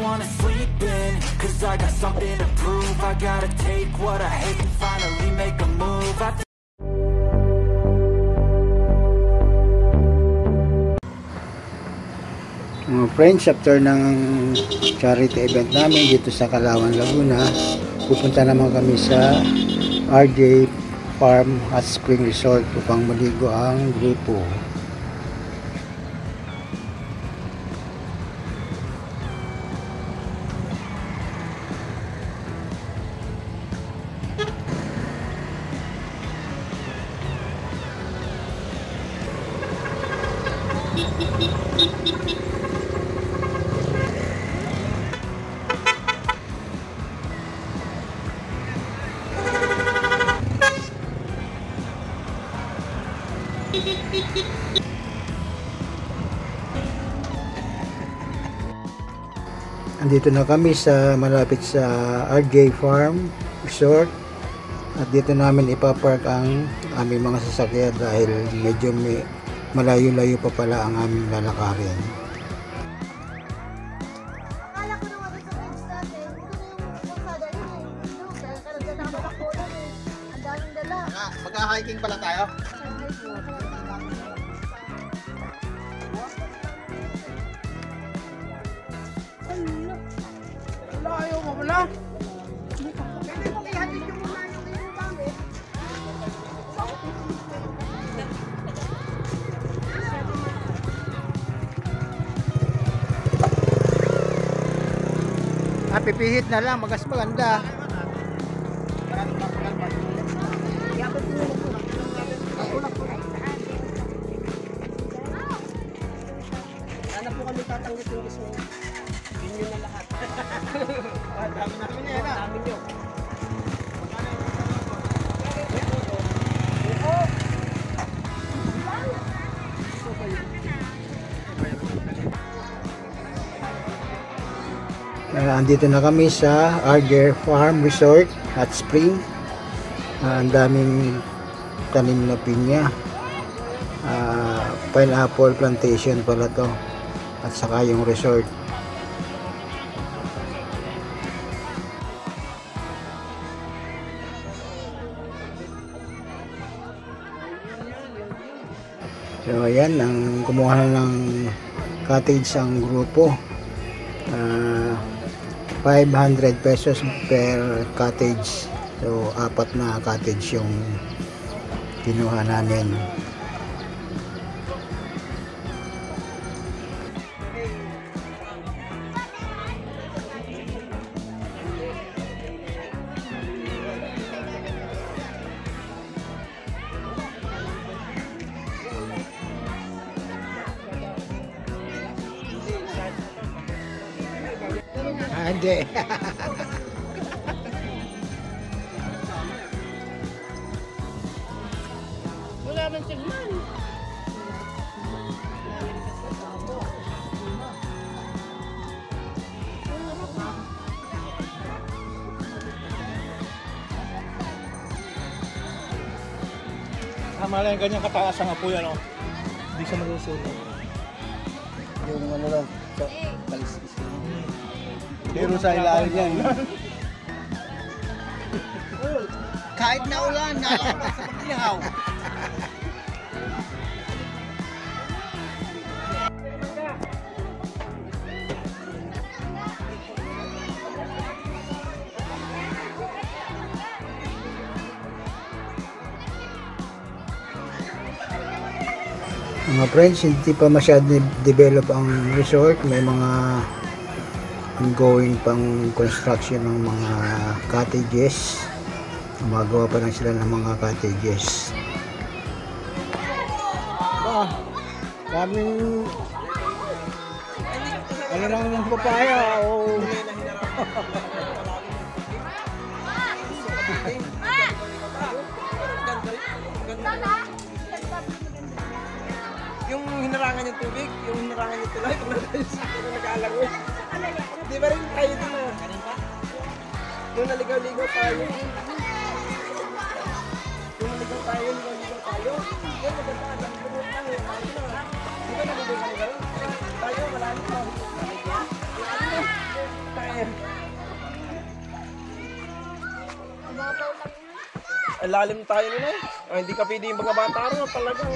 wanna sleep in, cause I got something to prove. I gotta take what I hate and finally make a move. Mga friends, after ng charity event namin dito sa Calauan, Laguna, pupunta naman kami sa RJ Farm Hot Spring Resort upang maligo ang grupo. Andito na kami sa malapit sa RJ Farm Resort at dito namin ipapark ang aming mga sasakyan dahil medyo malayo-layo pa pala ang aming lalakarin. Magka-hiking pala tayo? Ayaw mo pala? Pwede mo ihatid yung muna yung iyong gamit. Pipihit na lang, magas maganda. Sana po kami tatanggit yung gusto nyo. Inyo na lahat. Dami namin yan. Dami nyo. Andito na kami sa RJ Farm Resort Hot Spring. Ang daming tanim na pinya. Pineapple plantation pala to. At saka yung resort. So ayan, ang kumuha na ng cottage ang grupo. 500 pesos per cottage. So 4 na cottage yung kinuha namin. Hindi. Wala man sigman. Tama lang yung ganyang kataas ang apoy, ano? Hindi siya malusulo. Yung ano lang, talisis. Pero sa ilalim yan. Kahit na ulan, nalabas sa pagkihaw. Mga friends, hindi pa masyadong develop ang resort. May mga ongoing pang construction ng mga cottages. Gumagawa pa lang sila ng mga cottages. Daming ano lang yung papaya o Yung hinarangan yung tubig, yung hinarangan yung tulay, kung nag-aalangoy. Di ba rin tayo dun na? Yung naligaw-ligaw tayo. Yung naligaw tayo. Yung maganda, alam ko mo lang yung tayo na. Di ba naligaw tayo? Tayo, malalim pa. lalim tayo nun eh. Hindi ka pwede yung mga bata rin talagang.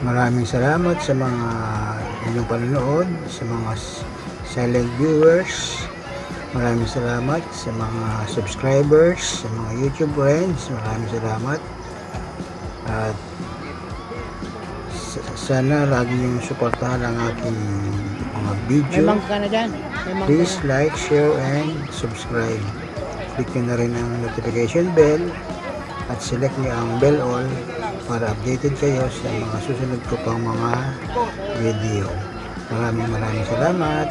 Maraming salamat sa mga inyong panonood, sa mga silent viewers. Maraming salamat sa mga subscribers, sa mga YouTube friends. Maraming salamat. At sana lagi niyong suportahan ang aking mga video. Please like, share, and subscribe. Click nyo na rin ang notification bell at select nyo ang bell all para updated kayo sa mga susunod ko pang mga video. Maraming salamat.